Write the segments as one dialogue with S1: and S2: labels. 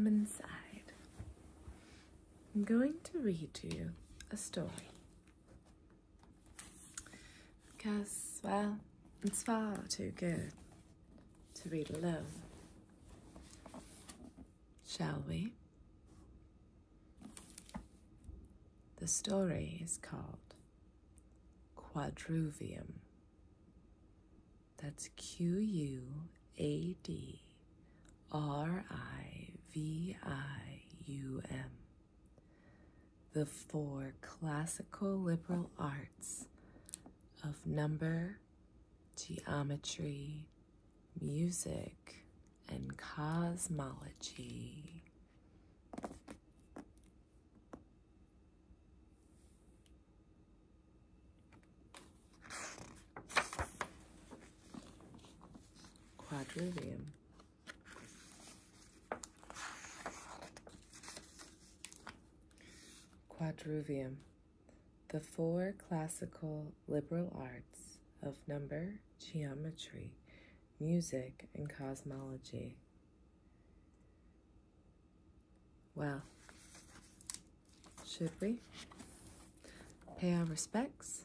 S1: come inside. I'm going to read to you a story. Because, well, it's far too good to read alone. Shall we? The story is called Quadrivium. That's Quadrivium. The 4 classical liberal arts of number, geometry, music, and cosmology. Quadrivium. Quadrivium. The 4 classical liberal arts of number, geometry, music, and cosmology. Well, should we pay our respects?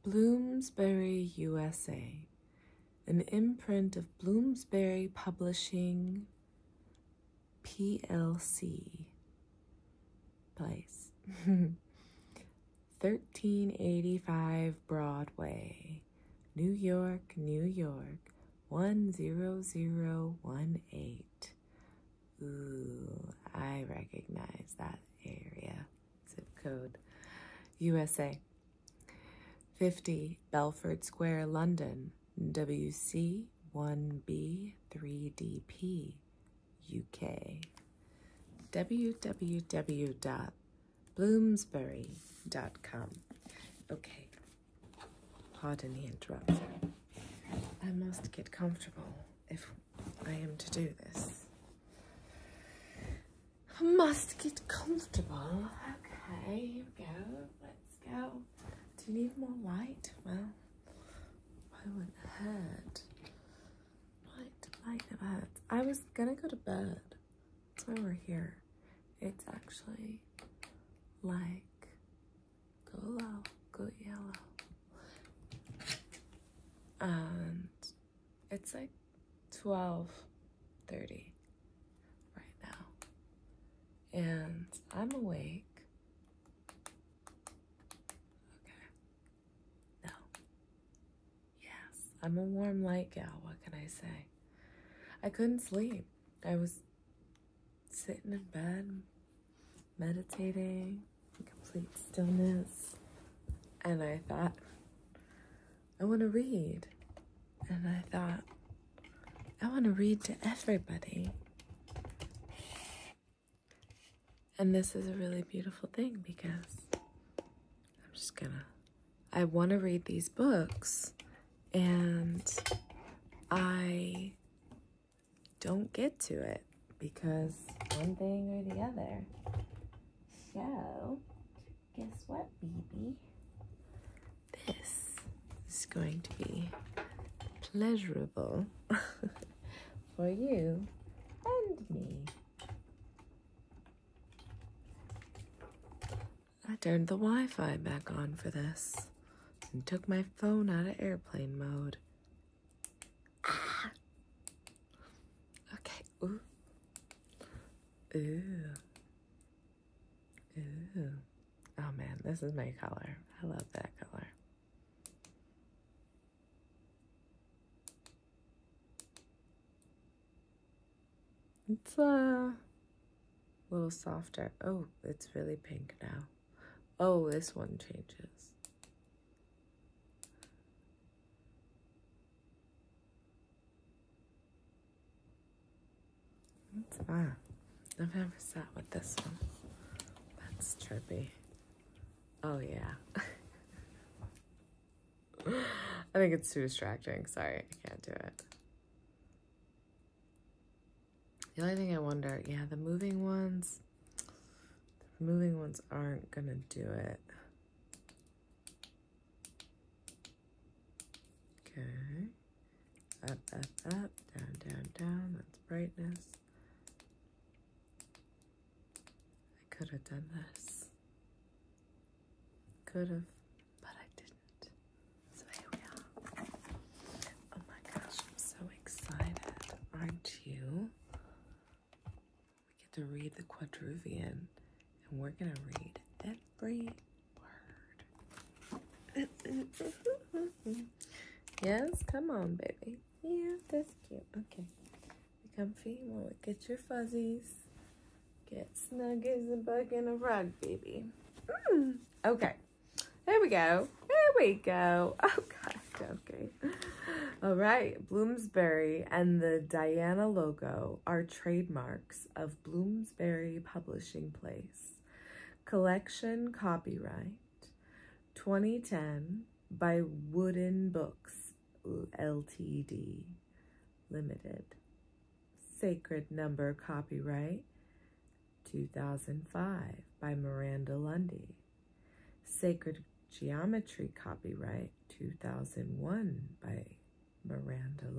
S1: Bloomsbury, USA. An imprint of Bloomsbury Publishing, PLC. Place. 1385 Broadway, New York, New York, 10018. Ooh, I recognize that area. Zip code. USA. 50 Belford Square, London, WC 1B 3DP, UK. www.bloomsbury.com. Okay, pardon the interruption. I must get comfortable if I am to do this. I must get comfortable. Okay, here we go. Let's go. Do you need more light? Well, I went ahead. Light never hurts. I was gonna go to bed. That's why we're here. It's actually like go low, go yellow. And it's like 12:30 right now. And I'm awake. Okay. No. Yes, I'm a warm light gal. What can I say? I couldn't sleep. I was sitting in bed, meditating, in complete stillness, and I thought, I want to read. And I thought, I want to read to everybody. And this is a really beautiful thing because I want to read these books, and I don't get to it because one thing or the other. So, guess what, baby? This is going to be pleasurable for you and me. I turned the Wi-Fi back on for this and took my phone out of airplane mode. Ah! Okay, ooh. Ooh. Ooh. Oh man, this is my color. I love that color. It's a little softer. Oh, it's really pink now. Oh, this one changes. It's fun. I've never sat with this one. That's trippy. Oh, yeah. I think it's too distracting. Sorry, I can't do it. The only thing I wonder, yeah, the moving ones aren't gonna do it. Okay. Up, up, up, down, down, down. That's brightness. could have done this. Could have, but I didn't. So here we are. Oh my gosh, I'm so excited. Aren't you? We get to read the Quadrivium, and we're going to read every word. Yes, come on, baby. Yeah, that's cute. Okay. Be comfy. Well, get your fuzzies. Get snuggies and bug in a rug, baby. Okay. There we go. There we go. Oh, God. Okay. All right. Bloomsbury and the Diana logo are trademarks of Bloomsbury Publishing Place. Collection copyright 2010 by Wooden Books Ltd. Limited. Sacred Number copyright 2005 by Miranda Lundy. Sacred Geometry copyright 2001 by Miranda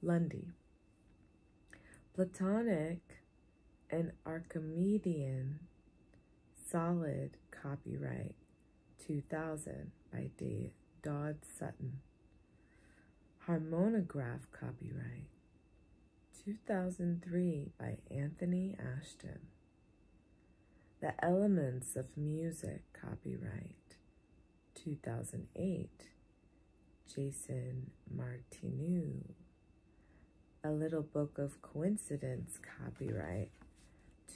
S1: Lundy. Platonic and Archimedean solid copyright 2000 by Dodd Sutton. Harmonograph copyright 2003 by Anthony Ashton. The Elements of Music copyright 2008 Jason Martineau. A Little Book of Coincidence copyright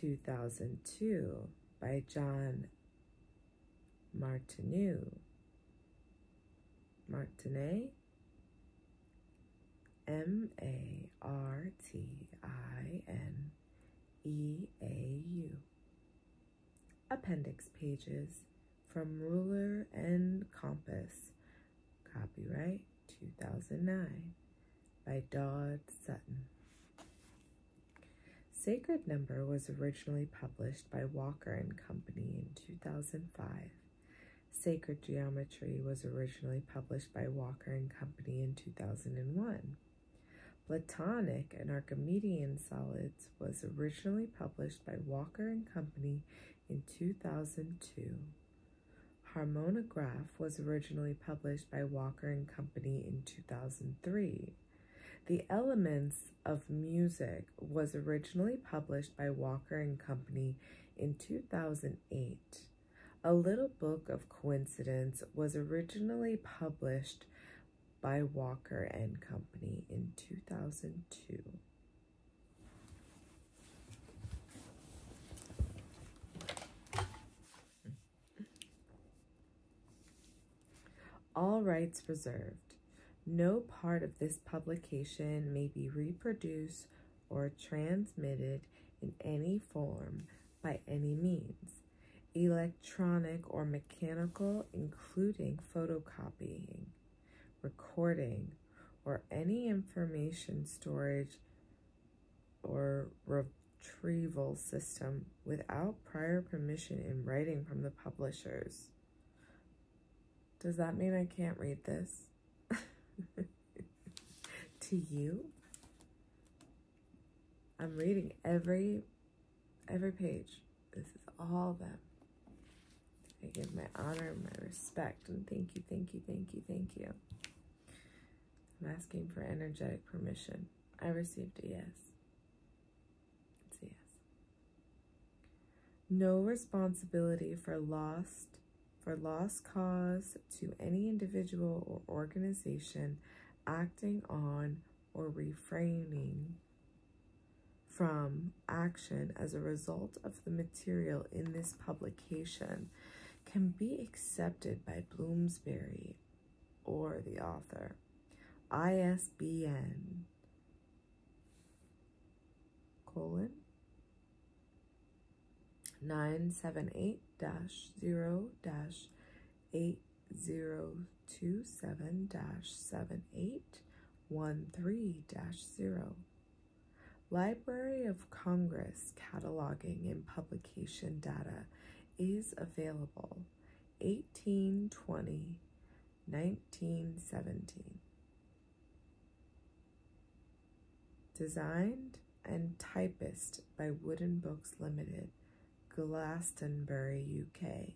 S1: 2002 by John Martineau. Martineau? Martineau. Appendix pages from Ruler and Compass, copyright 2009 by Dodd Sutton. Sacred Number was originally published by Walker and Company in 2005. Sacred Geometry was originally published by Walker and Company in 2001. Platonic and Archimedean Solids was originally published by Walker and Company in 2002. Harmonograph was originally published by Walker and Company in 2003. The Elements of Music was originally published by Walker and Company in 2008. A Little Book of Coincidence was originally published by Walker and Company in 2002. All rights reserved. No part of this publication may be reproduced or transmitted in any form by any means, electronic or mechanical, including photocopying, recording, or any information storage or retrieval system without prior permission in writing from the publishers. Does that mean I can't read this? To you? I'm reading every page. This is all of them. I give my honor, my respect, and thank you, thank you, thank you, thank you. I'm asking for energetic permission. I received a yes. It's a yes. No responsibility for lost cause to any individual or organization acting on or refraining from action as a result of the material in this publication can be accepted by Bloomsbury or the author. ISBN :" 978-0-8027-7813-0. Library of Congress cataloging and publication data is available. 1820, 1917. Designed and typist by Wooden Books Limited, Glastonbury, UK.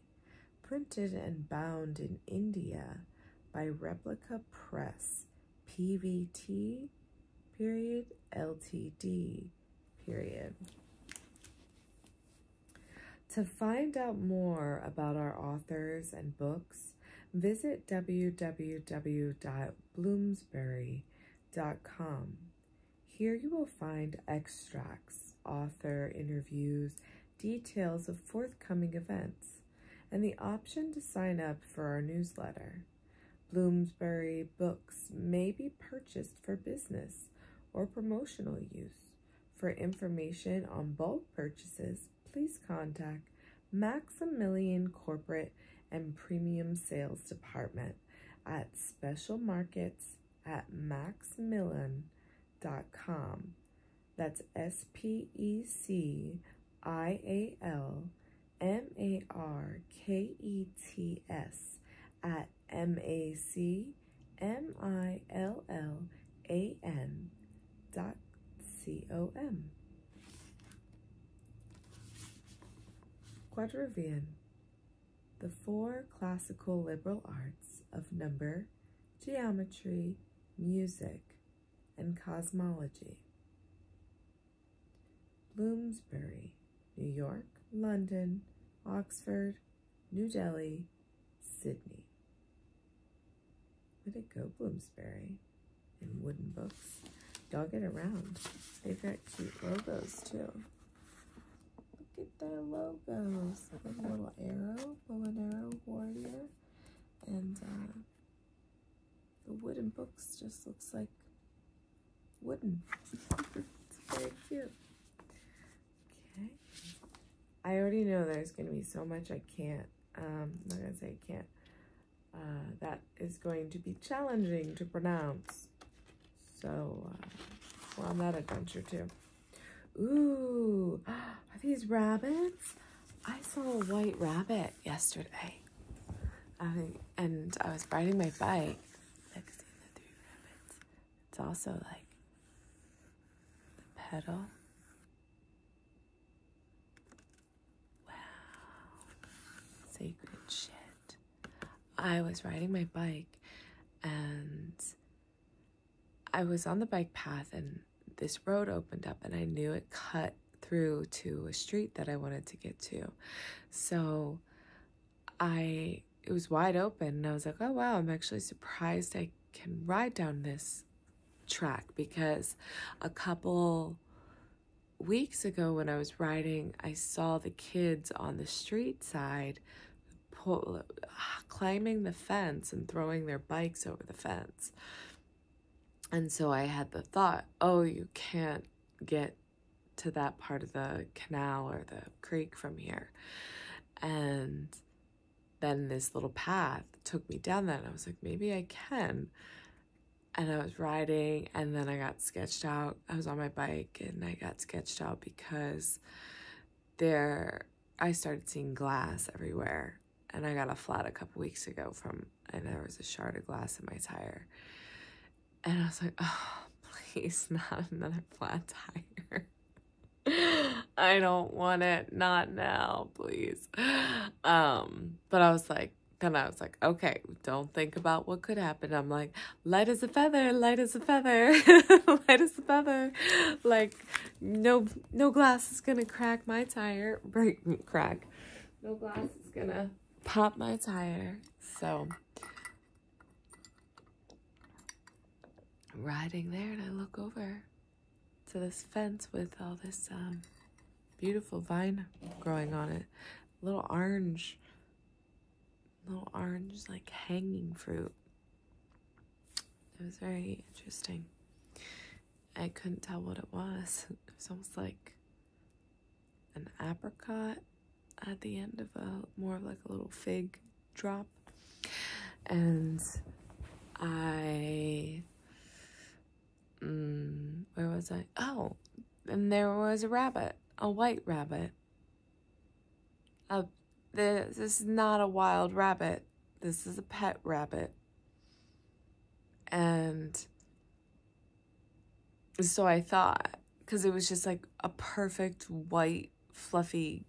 S1: Printed and bound in India by Replica Press, PVT, period, LTD, period. To find out more about our authors and books, visit www.bloomsbury.com. Here you will find extracts, author interviews, details of forthcoming events, and the option to sign up for our newsletter. Bloomsbury books may be purchased for business or promotional use. For information on bulk purchases, please contact Maximilian Corporate and Premium Sales Department at Special Markets at maximilian.com. That's SPECIALMARKETS at MACMILLAN.com. Quadrivium, the four classical liberal arts of number, geometry, music, and cosmology. Bloomsbury, New York, London, Oxford, New Delhi, Sydney. Way to go, Bloomsbury. And Wooden Books. Y'all get around. They've got cute logos, too. Look at their logos. A little arrow, bow and arrow warrior. And the Wooden Books just looks like wooden. It's very cute. Okay. I already know there's going to be so much I can't. I'm not going to say I can't. That is going to be challenging to pronounce. So, we're on that adventure too. Ooh, are these rabbits? I saw a white rabbit yesterday. And I was riding my bike. Look, see the three rabbits. It's also like the petal. Wow. Sacred shit. I was riding my bike and I was on the bike path and this road opened up and I knew it cut through to a street that I wanted to get to. So it was wide open and I was like, oh wow, I'm actually surprised I can ride down this track, because a couple weeks ago when I was riding, I saw the kids on the street side climbing the fence and throwing their bikes over the fence. And so I had the thought, oh, you can't get to that part of the canal or the creek from here. And then this little path took me down that, and I was like, maybe I can. And I was riding, and then I got sketched out. I was on my bike, and I got sketched out because I started seeing glass everywhere. And I got a flat a couple weeks ago and there was a shard of glass in my tire. And I was like, oh, please, not another flat tire. I don't want it, not now, please. But I was like, okay, don't think about what could happen. I'm like, light as a feather, light as a feather, light as a feather. Like, no glass is gonna crack my tire, crack. No glass is gonna pop my tire. So riding there, and I look over to this fence with all this beautiful vine growing on it, little orange like hanging fruit. It was very interesting. I couldn't tell what it was. It was almost like an apricot at the end of more of like a little fig drop. And where was I? Oh, and there was a rabbit, a white rabbit. This is not a wild rabbit. This is a pet rabbit. And so I thought, because it was just like a perfect white fluffy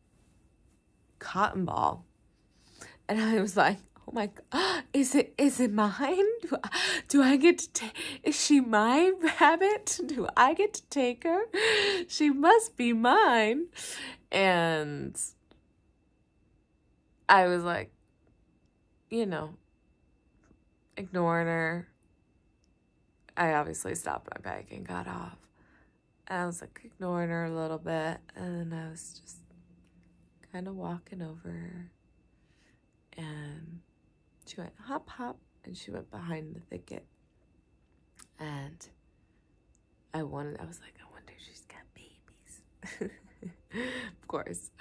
S1: cotton ball. And I was like, oh my God, is it mine? Do I get to take, is she my rabbit? Do I get to take her? She must be mine. And I was like, you know, ignoring her. I obviously stopped my bike and got off. And I was like ignoring her a little bit. And I was just kind of walking over her. And she went hop, hop. And she went behind the thicket. And I was like, I wonder if she's got babies. Of course.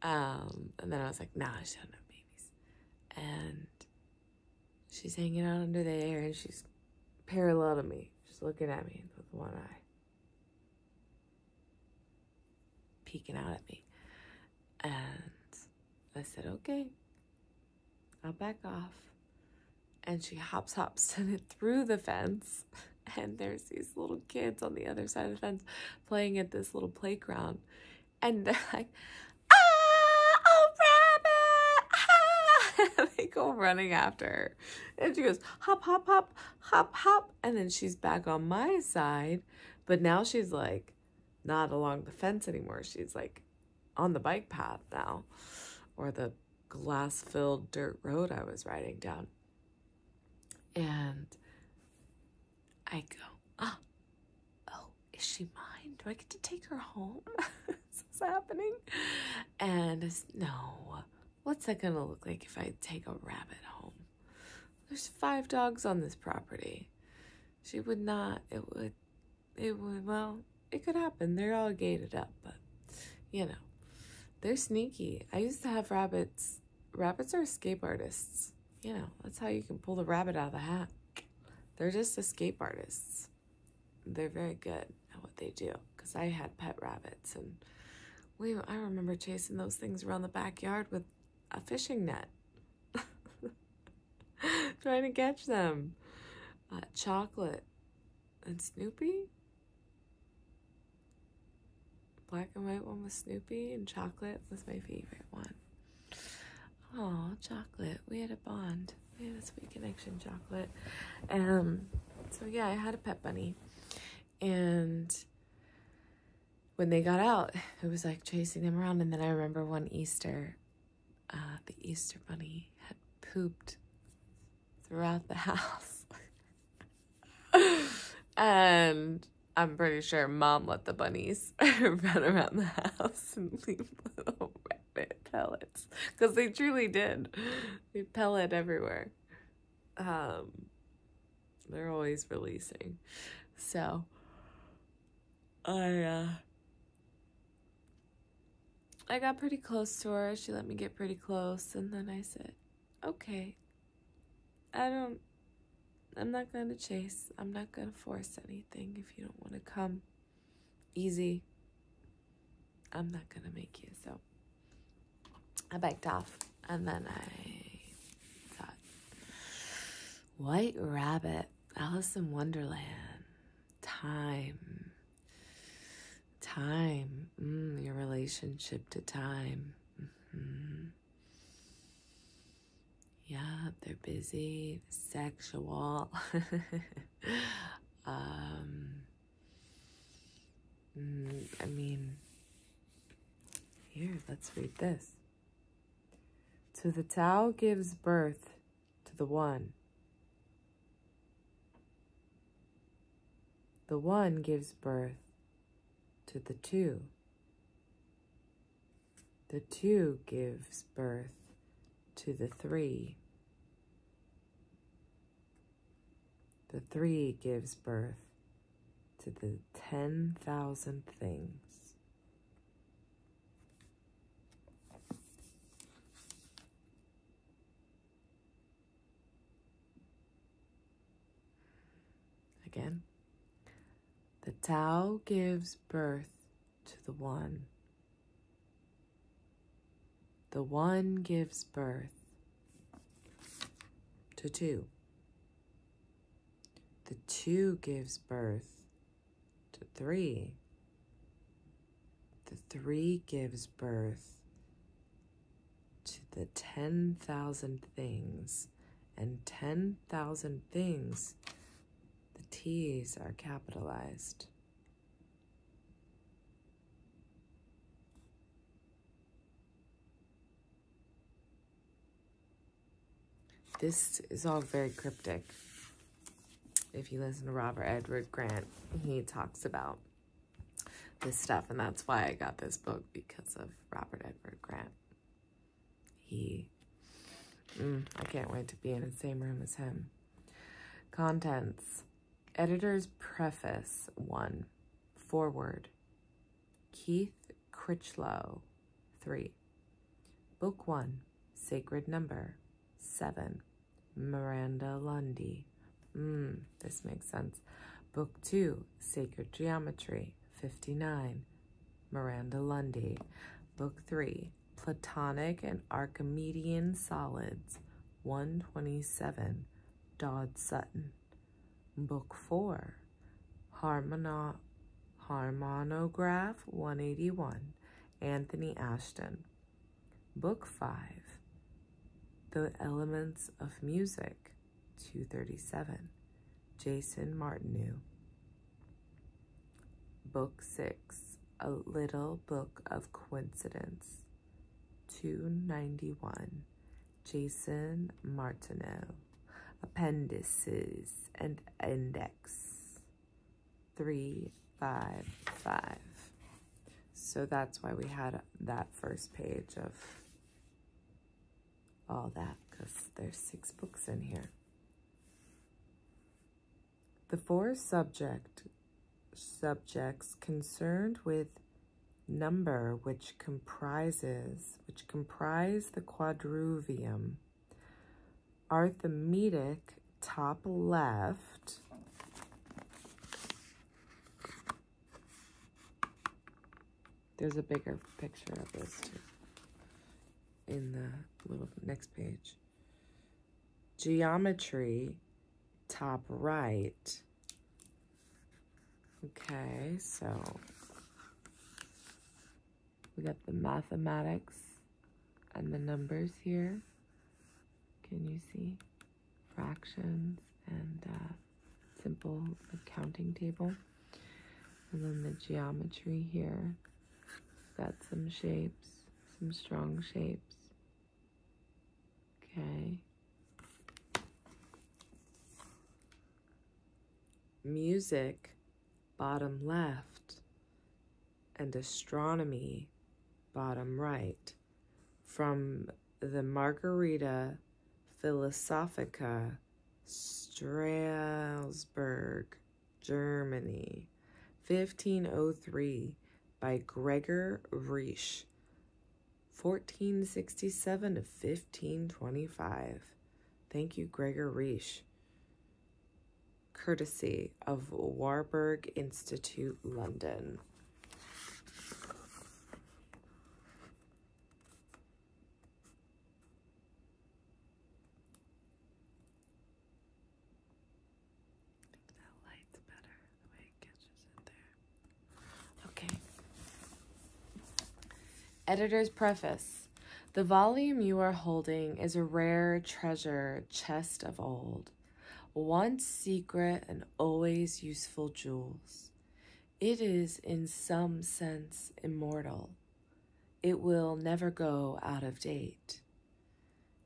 S1: And then I was like, nah, she doesn't have babies. And she's hanging out under there and she's parallel to me. She's looking at me with one eye. Peeking out at me. And I said, okay, I'll back off. And she hops through the fence. And there's these little kids on the other side of the fence playing at this little playground. And they're like, ah, oh, rabbit, ah. They go running after her. And she goes, hop, hop, hop, hop, hop. And then she's back on my side. But now she's like not along the fence anymore. She's like on the bike path now. Or the glass-filled dirt road I was riding down. And I go, oh, is she mine? Do I get to take her home? Is this happening? And I said, no. What's that gonna look like if I take a rabbit home? There's 5 dogs on this property. She would not, it would, well, it could happen. They're all gated up, but, you know, they're sneaky. I used to have rabbits. Rabbits are escape artists. You know, that's how you can pull the rabbit out of the hat. They're just escape artists. They're very good at what they do. Because I had pet rabbits. And I remember chasing those things around the backyard with a fishing net. Trying to catch them. Chocolate. And Snoopy. Black and white one was Snoopy. And chocolate was my favorite one. Oh, chocolate. We had a bond. We had a sweet connection, chocolate. So yeah, I had a pet bunny. And when they got out, it was like chasing them around. And then I remember one Easter, the Easter bunny had pooped throughout the house. And I'm pretty sure Mom let the bunnies run around the house and leave little rabbit pellets. Because they truly did. They pellet everywhere. They're always releasing. So, I got pretty close to her. She let me get pretty close. And then I said, okay, I'm not going to chase. I'm not going to force anything. If you don't want to come easy, I'm not going to make you. So I biked off. And then I thought, White Rabbit, Alice in Wonderland, time, your relationship to time. Yeah, they're busy, sexual. I mean, here, let's read this. To the Tao gives birth to the One. The One gives birth to the Two. The Two gives birth to the Three. The Three gives birth to the 10,000 things. Again. The Tao gives birth to the One. The One gives birth to Two. The Two gives birth to Three. The 3 gives birth to the 10,000 things, and 10,000 things, the T's are capitalized. This is all very cryptic. If you listen to Robert Edward Grant, he talks about this stuff, and that's why I got this book, because of Robert Edward Grant. I can't wait to be in the same room as him. Contents. Editor's Preface 1. Foreword. Keith Critchlow 3. Book 1. Sacred Number 7. Miranda Lundy. This makes sense. Book 2. Sacred Geometry 59. Miranda Lundy. Book 3. Platonic and Archimedean Solids 127. Dodd Sutton. Book 4. Harmonograph 181. Anthony Ashton. Book 5. The Elements of Music 237. Jason Martineau. Book 6. A Little Book of Coincidence 291. Jason Martineau. Appendices and Index 355. So that's why we had that first page of all that, because there's 6 books in here. The 4 subjects concerned with number, which comprise the quadrivium, arithmetic, top left, there's a bigger picture of this too in the little next page. Geometry, top right. Okay, so we got the mathematics and the numbers here. Can you see? Fractions and simple counting table. And then the geometry here. Got some shapes, some strong shapes. Okay. Music, bottom left, and astronomy, bottom right, from the Margarita Philosophica, Strasbourg, Germany, 1503, by Gregor Riesch, 1467 to 1525. Thank you, Gregor Riesch. Courtesy of Warburg Institute, London. That light's better, the way it catches it there. Okay. Editor's Preface. The volume you are holding is a rare treasure chest of old, once secret and always useful jewels. It is in some sense immortal. It will never go out of date.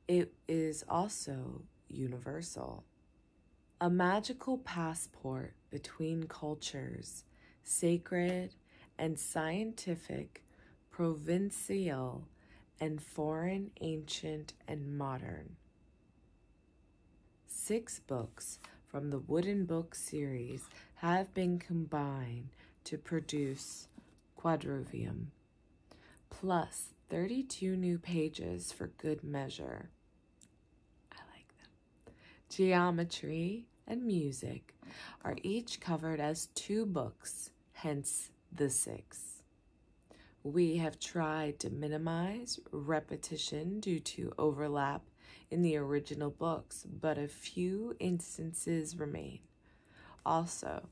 S1: It is also universal. A magical passport between cultures, sacred and scientific, provincial and foreign, ancient and modern. 6 books from the Wooden Book series have been combined to produce Quadrivium, plus 32 new pages for good measure. I like them. Geometry and music are each covered as 2 books, hence the 6. We have tried to minimize repetition due to overlap in the original books, but a few instances remain. Also,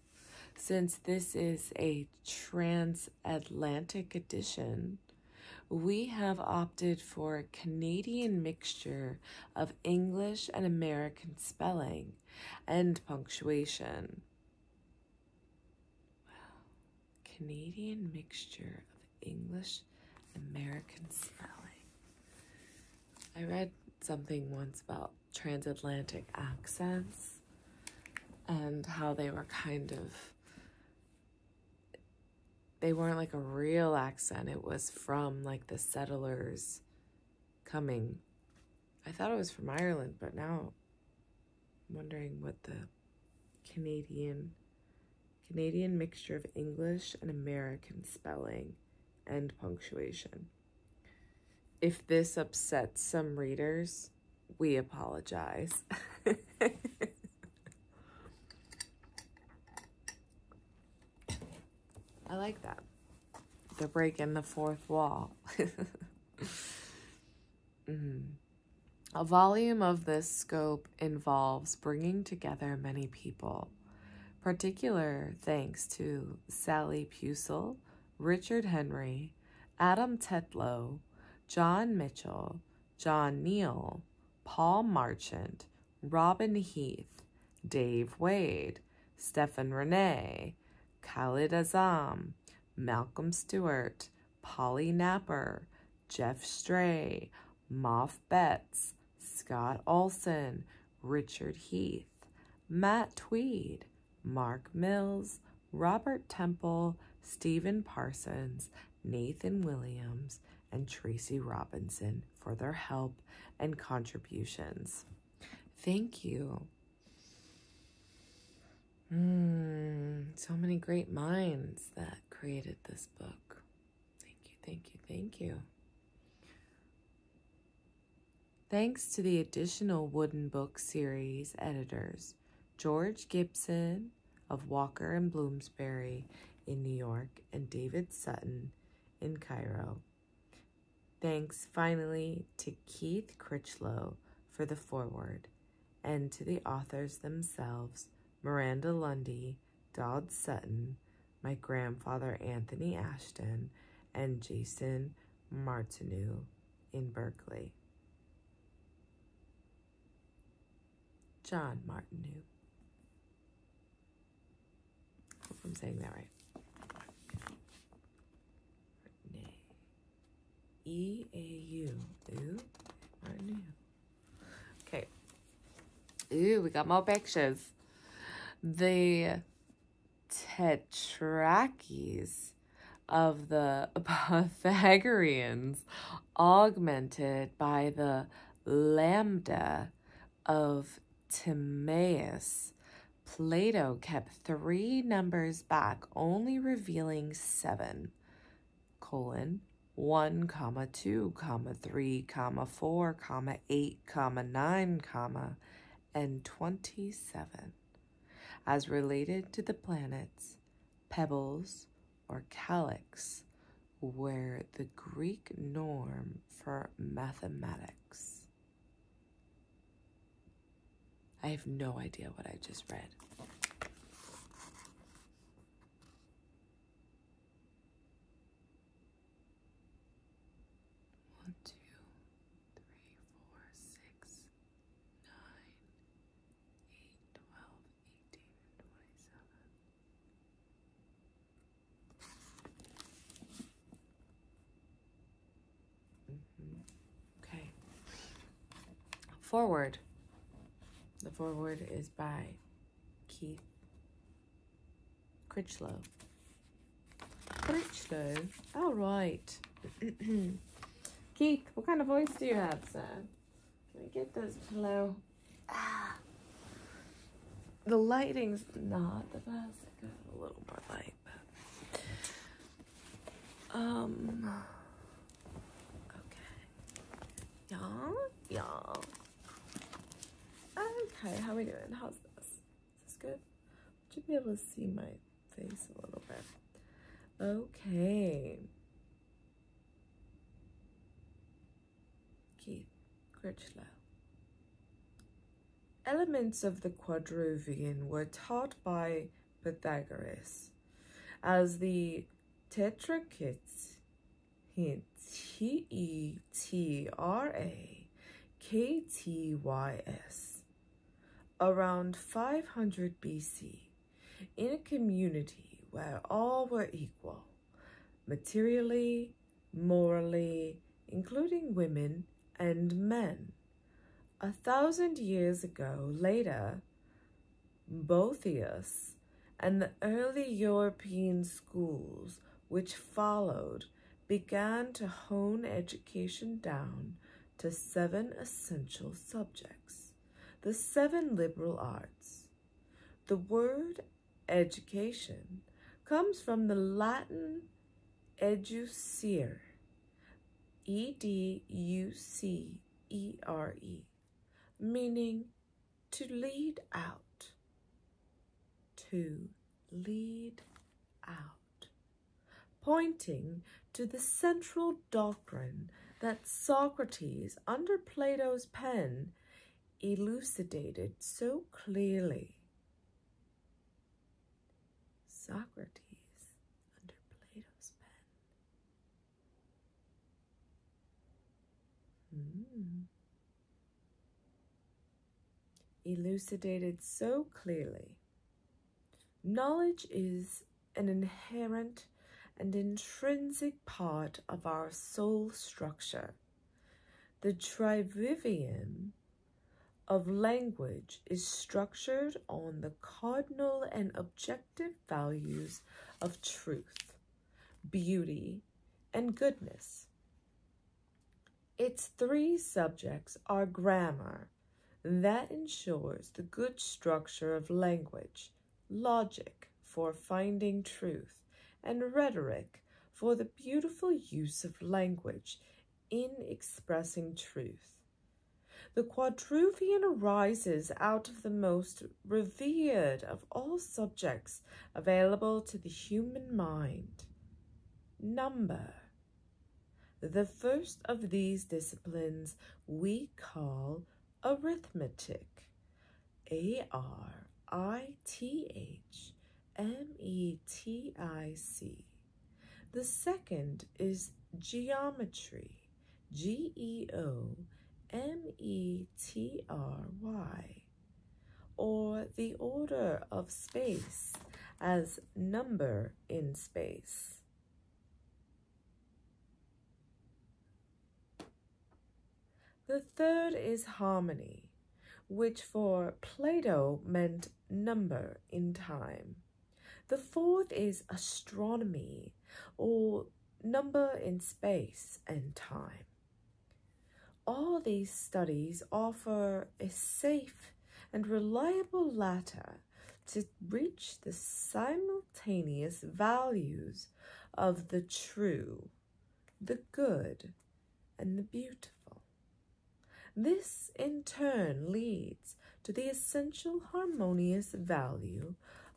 S1: Since this is a transatlantic edition, we have opted for a Canadian mixture of English and American spelling and punctuation. Wow. Canadian mixture of English and American spelling. I read something once about transatlantic accents and how they were they weren't like a real accent. It was from like the settlers coming. I thought it was from Ireland, but now I'm wondering what the Canadian mixture of English and American spelling and punctuation. If this upsets some readers, we apologize. I like that. They're breaking the fourth wall. A volume of this scope involves bringing together many people. Particular thanks to Sally Pusel, Richard Henry, Adam Tetlow, John Mitchell, John Neal, Paul Marchant, Robin Heath, Dave Wade, Stephen Renee, Khalid Azam, Malcolm Stewart, Polly Napper, Jeff Stray, Moff Betts, Scott Olson, Richard Heath, Matt Tweed, Mark Mills, Robert Temple, Stephen Parsons, Nathan Williams, and Tracy Robinson for their help and contributions. Thank you. So many great minds that created this book. Thank you, thank you, thank you. Thanks to the additional Wooden Book series editors, George Gibson of Walker and Bloomsbury in New York and David Sutton in Cairo. Thanks finally to Keith Critchlow for the foreword, and to the authors themselves, Miranda Lundy, Dodd Sutton, my grandfather Anthony Ashton, and Jason Martineau in Berkeley. John Martineau. Hope I'm saying that right. E-A-U. Ooh, Martineau. Okay. Ooh, we got more pictures. The tetraches of the Pythagoreans augmented by the lambda of Timaeus. Plato kept 3 numbers back, only revealing 7, 1, 2, 3, 4, 8, 9, and 27, as related to the planets, pebbles, or calyx, were the Greek norm for mathematics. I have no idea what I just read. One, 2, 3, 4, 6, 9, 8, 12, 18, 27. Okay. Forward. The foreword is by Keith Critchlow. Critchlow? All right. Keith, what kind of voice do you have, sir? Can we get this pillow? The lighting's not the best. I got a little more light, but okay. Y'all. Okay, how are we doing? How's this? Is this good? Should be able to see my face a little bit. Okay. Keith Critchlow. Elements of the quadrivium were taught by Pythagoras as the Tetrakits, Tetrakts, around 500 BC, in a community where all were equal, materially, morally, including women and men. 1,000 years ago, later, Boethius and the early European schools which followed began to hone education down to 7 essential subjects, the 7 liberal arts. The word education comes from the Latin educere, educere, meaning to lead out, to lead out, pointing to the central doctrine that Socrates, under Plato's pen, elucidated so clearly. Socrates, under Plato's pen. Elucidated so clearly. Knowledge is an inherent and intrinsic part of our soul structure. The trivium of language is structured on the cardinal and objective values of truth, beauty, and goodness. Its 3 subjects are grammar, that ensures the good structure of language, logic for finding truth, and rhetoric for the beautiful use of language in expressing truth. The quadrivium arises out of the most revered of all subjects available to the human mind, number. The first of these disciplines we call arithmetic, Arithmetic. The second is geometry, Geometry, or the order of space as number in space. The third is harmony, which for Plato meant number in time. The fourth is astronomy, or number in space and time. All these studies offer a safe and reliable ladder to reach the simultaneous values of the true, the good, and the beautiful. This, in turn, leads to the essential harmonious value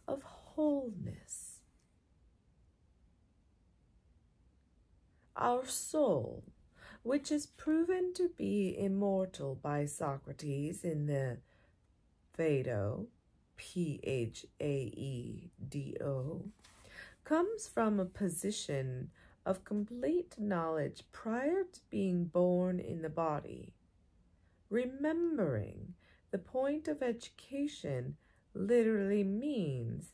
S1: of wholeness. Our soul, which is proven to be immortal by Socrates in the Phaedo, Phaedo, comes from a position of complete knowledge prior to being born in the body. Remembering the point of education literally means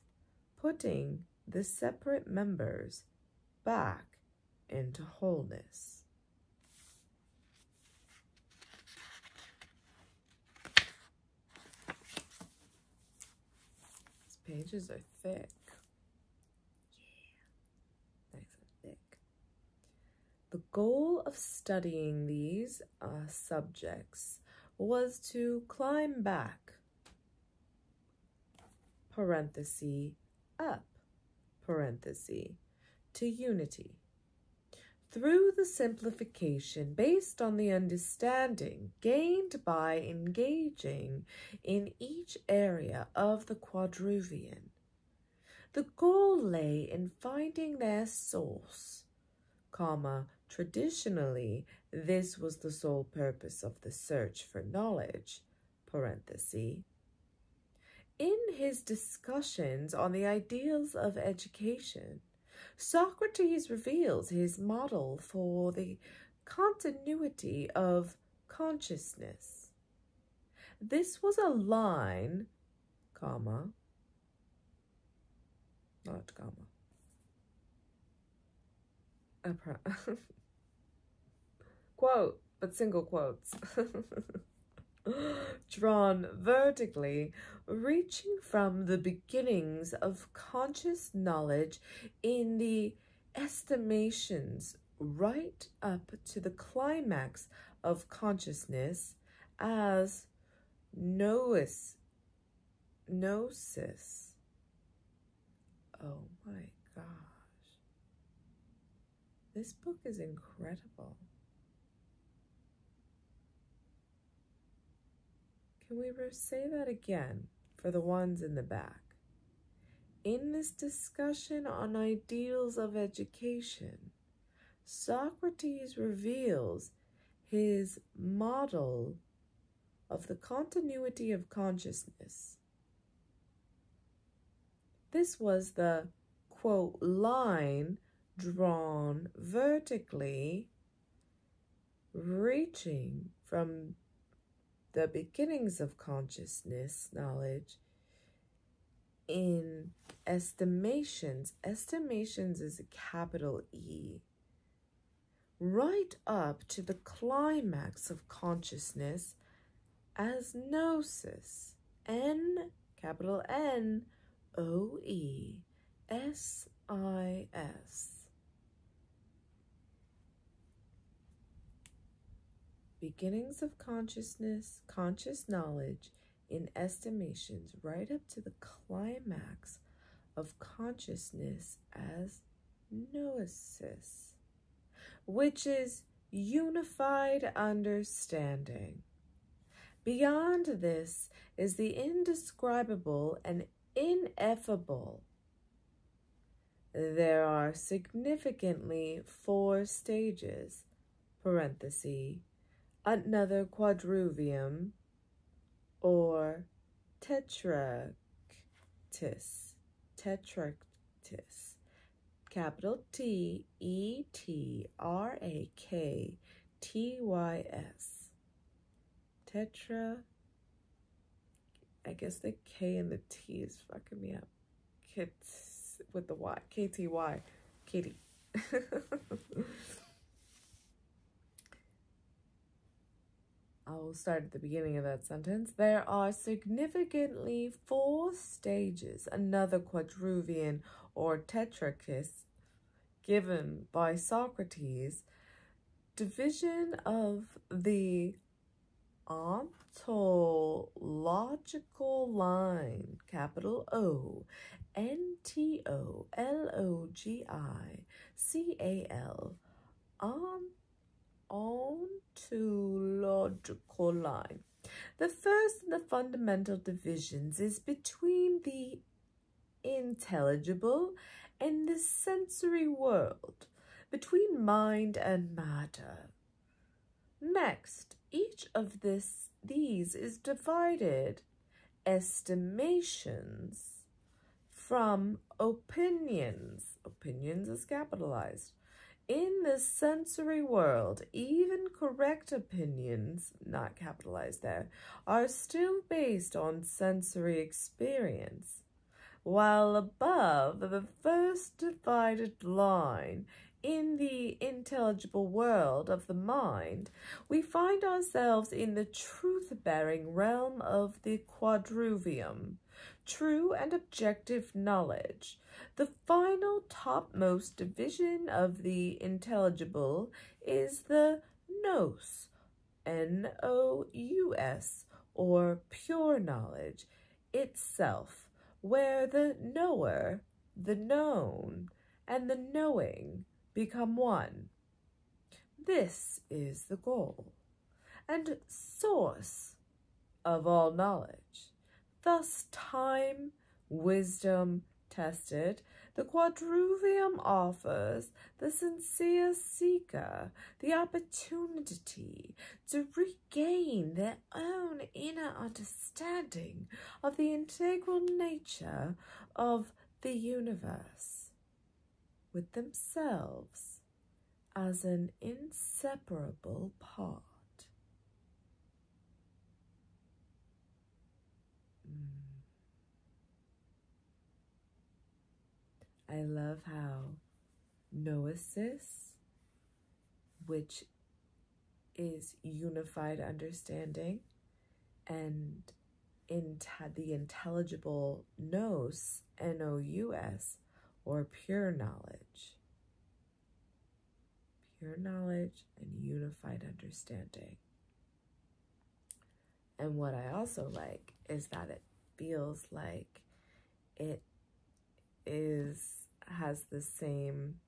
S1: putting the separate members back into wholeness. These pages are thick. Yeah, nice and thick. The goal of studying these subjects was to climb back, up, to unity, through the simplification based on the understanding gained by engaging in each area of the quadrivium. The goal lay in finding their source, traditionally, this was the sole purpose of the search for knowledge, In his discussions on the ideals of education, Socrates reveals his model for the continuity of consciousness. This was a line, comma, not comma, quote, but single quotes, drawn vertically, reaching from the beginnings of conscious knowledge in the estimations right up to the climax of consciousness as gnosis. Oh my gosh. This book is incredible. Can we say that again for the ones in the back? In this discussion on ideals of education, Socrates reveals his model of the continuity of consciousness. This was the, quote, line drawn vertically, reaching from the beginnings of consciousness knowledge in estimations. Estimations is a capital E. Right up to the climax of consciousness as gnosis. N, capital N, O-E, S-I-S. Beginnings of consciousness, conscious knowledge in estimations, right up to the climax of consciousness as gnosis, which is unified understanding. Beyond this is the indescribable and ineffable. There are significantly 4 stages, parenthesis, another quadrivium, or tetractys, capital T-E-T-R-A-K-T-Y-S. Tetra, I guess the K and the T is fucking me up. Kits with the Y, K-T-Y, Katie. I will start at the beginning of that sentence. There are significantly 4 stages, another quadrivium or tetractys, given by Socrates, division of the ontological line, capital O, N-T-O-L-O-G-I-C-A-L, ontological line. The first and the fundamental divisions is between the intelligible and the sensory world, between mind and matter. Next, each of these is divided, estimations, from opinions. Opinions is capitalized. In the sensory world, even correct opinions, not capitalized there, are still based on sensory experience, while above the first divided line, in the intelligible world of the mind, we find ourselves in the truth-bearing realm of the quadrivium, true and objective knowledge. The final topmost division of the intelligible is the nous, N-O-U-S, or pure knowledge itself, where the knower, the known, and the knowing become one. This is the goal and source of all knowledge. Thus time, wisdom, tested, the quadrivium offers the sincere seeker the opportunity to regain their own inner understanding of the integral nature of the universe, with themselves as an inseparable part. I love how gnosis, which is unified understanding, and the intelligible nous, N-O-U-S, or pure knowledge and unified understanding. And what I also like is that it feels like it has the same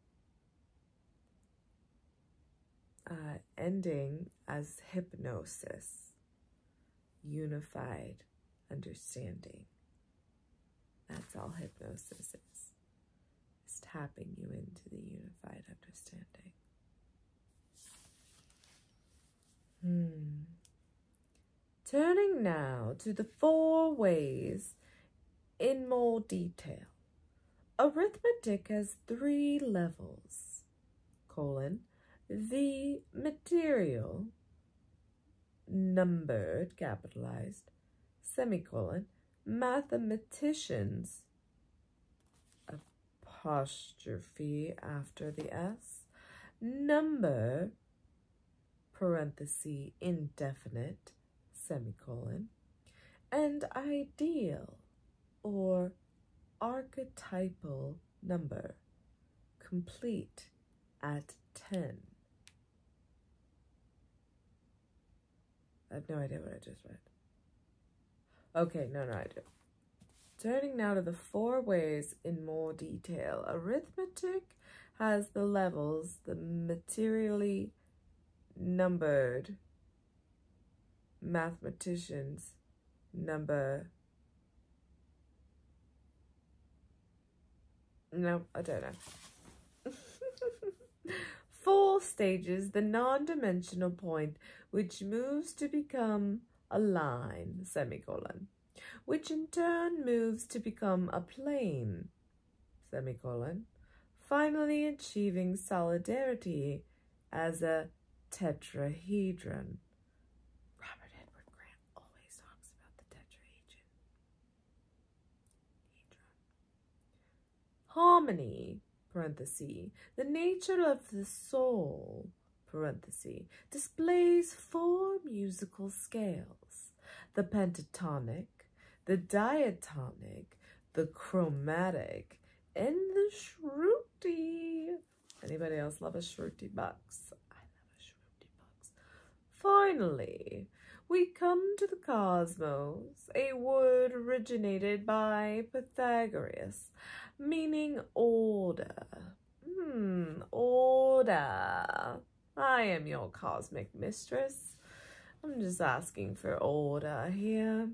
S1: ending as hypnosis, unified understanding. That's all hypnosis is tapping you into the unified understanding. Turning now to the 4 ways in more detail. Arithmetic has 3 levels, the material, numbered, capitalized, semicolon, mathematicians, apostrophe after the S, number, parenthesis, indefinite, semicolon, and ideal or archetypal number, complete at 10. I have no idea what I just read. Okay, no, I do. Turning now to the 4 ways in more detail. Arithmetic has the levels, the materially numbered, mathematicians, number. No, I don't know. 4 stages, the non-dimensional point, which moves to become a line, semicolon, which in turn moves to become a plane, semicolon, finally achieving solidarity as a tetrahedron. Robert Edward Grant always talks about the tetrahedron. Harmony, parenthesis, the nature of the soul, parenthesis, displays 4 musical scales: the pentatonic, the diatonic, the chromatic, and the shruti. Anybody else love a shruti box? I love a shruti box. Finally, we come to the cosmos, a word originated by Pythagoras, meaning order. Order. I am your cosmic mistress. I'm just asking for order here.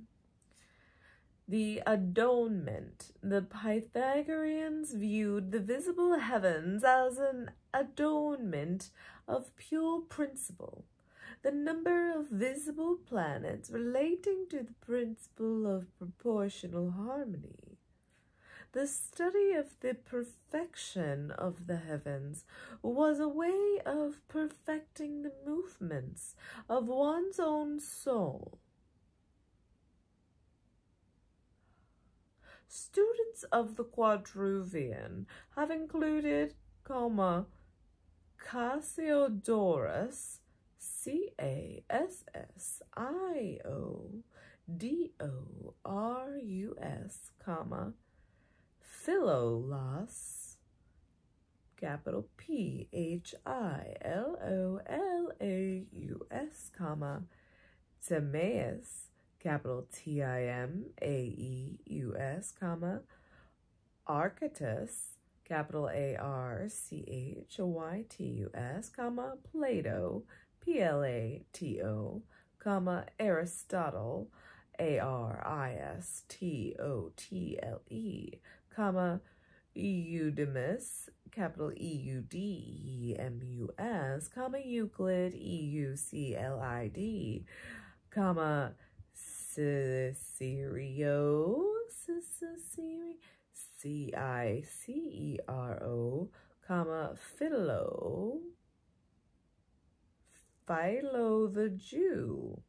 S1: The adornment. The Pythagoreans viewed the visible heavens as an adornment of pure principle, the number of visible planets relating to the principle of proportional harmony. The study of the perfection of the heavens was a way of perfecting the movements of one's own soul. Students of the Quadrivium have included, Cassiodorus, Cassiodorus, Philolas, capital Philolaus, Timaeus, capital Timaeus, Archytas, capital Archytus, Plato, Plato, Aristotle, Aristotle, comma, Eudemus, capital Eudemus, comma, Euclid, Euclid, comma, Cicero, Cicero, comma, Philo the Jew,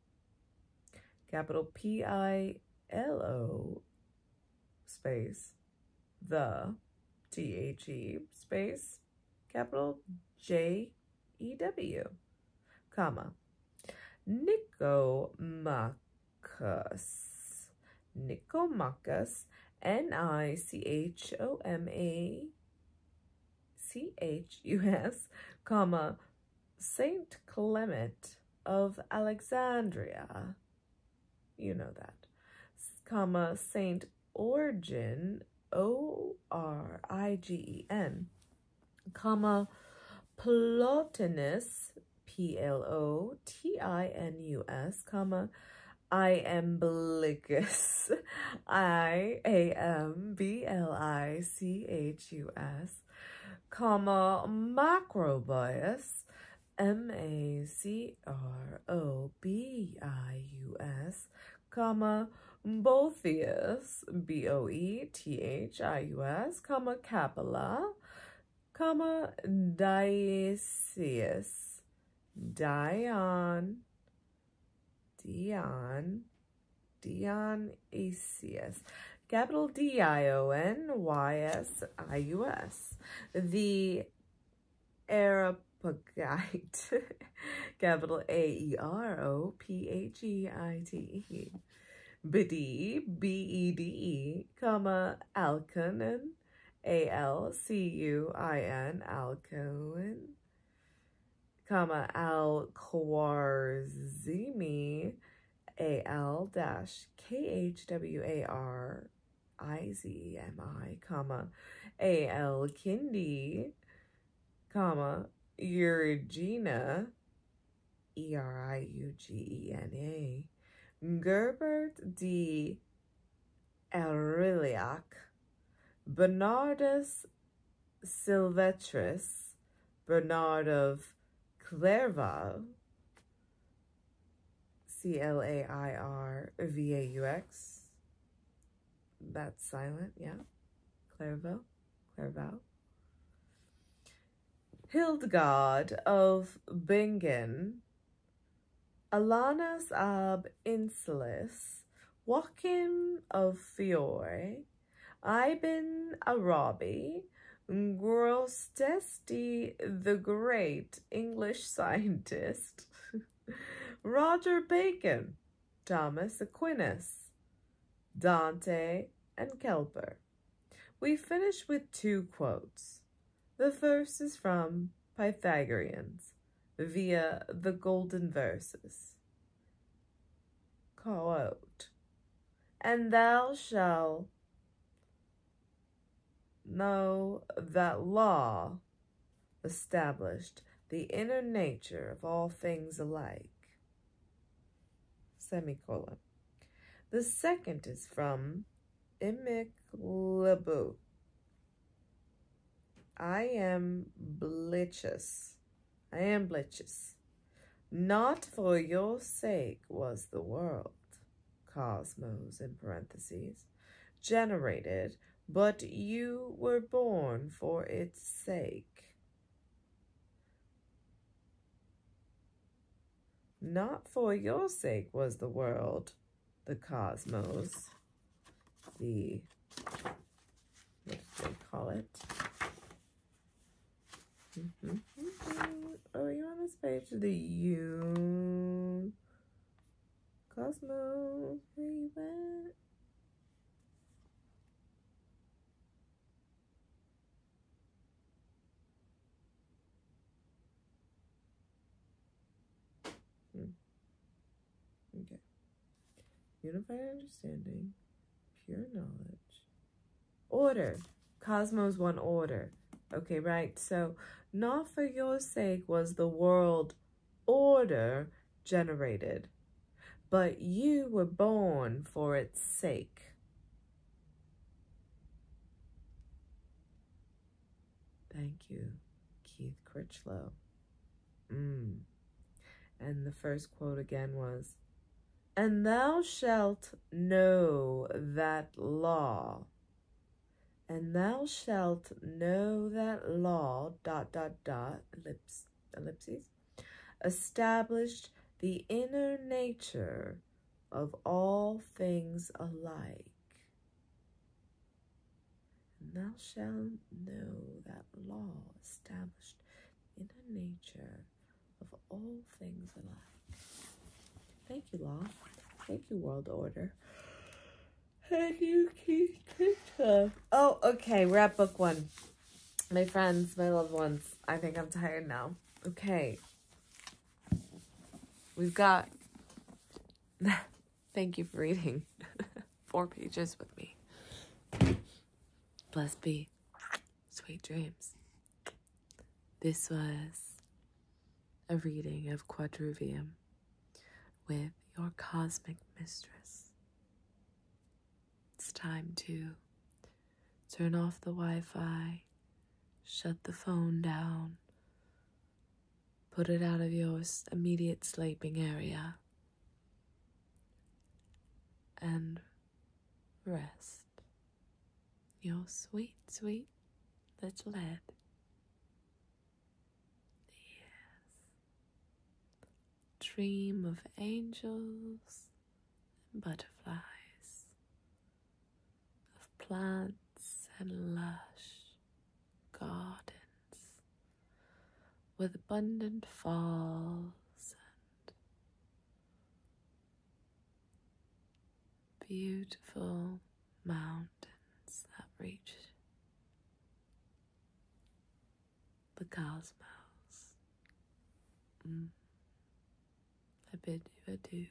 S1: capital Pilo, space, the, THE, space, capital JEW, comma, Nicomachus, Nichomachus, comma, Saint Clement of Alexandria, you know that, comma, Saint Origen, Origen, comma, Plotinus, Plotinus, comma, Iamblichus, Iamblichus, comma, Macrobius, Macrobius, comma, Boethius, Boethius, comma, Capella, comma, Dionysius, Dionysius, capital Dionysius, the Areopagite, capital Aeropagite, Bede, comma, Alcuin, Alcuin, Alcuin, comma, Al-Khwarizmi, Al-Khwarizmi, comma, Al-Kindi, comma, Eurigena, Ereugena, Gerbert de Aureliac, Bernardus Silvestris, Bernard of Clairvaux, Clairvaux, that's silent, yeah, Clairvaux, Hildegard of Bingen, Alanus ab Insulis, Joachim of Fiore, Ibn Arabi, Grostesti the great English scientist, Roger Bacon, Thomas Aquinas, Dante, and Kepler. We finish with two quotes. The first is from Pythagoreans via the Golden Verses. Quote, and thou shalt know that law established the inner nature of all things alike. Semicolon. The second is from Iamblichus. Iamblichus. Not for your sake was the world, cosmos in parentheses, generated, but you were born for its sake. Not for your sake was the world, the cosmos, the, what do they call it? Oh, you're on this page, the cosmos, where you at? Okay. Unified understanding, pure knowledge. Order. Cosmos one order. Okay, right. So, not for your sake was the world order generated, but you were born for its sake. Thank you, Keith Critchlow. And the first quote again was, "And thou shalt know that law. And thou shalt know that law, ... ellipses, established the inner nature of all things alike. And thou shalt know that law established the inner nature of all things alike." Thank you, law. Thank you, world order. Thank you, Keith. Oh, okay, we're at book 1. My friends, my loved ones, I think I'm tired now. Okay. We've got... Thank you for reading 4 pages with me. Blessed be. Sweet dreams. This was a reading of Quadrivium with your Cosmic Mistress. It's time to turn off the Wi-Fi, shut the phone down, put it out of your immediate sleeping area, and rest your sweet, sweet little head. Yes. Dream of angels and butterflies, of plants and lush gardens with abundant falls and beautiful mountains that reach the cosmos. I bid you adieu.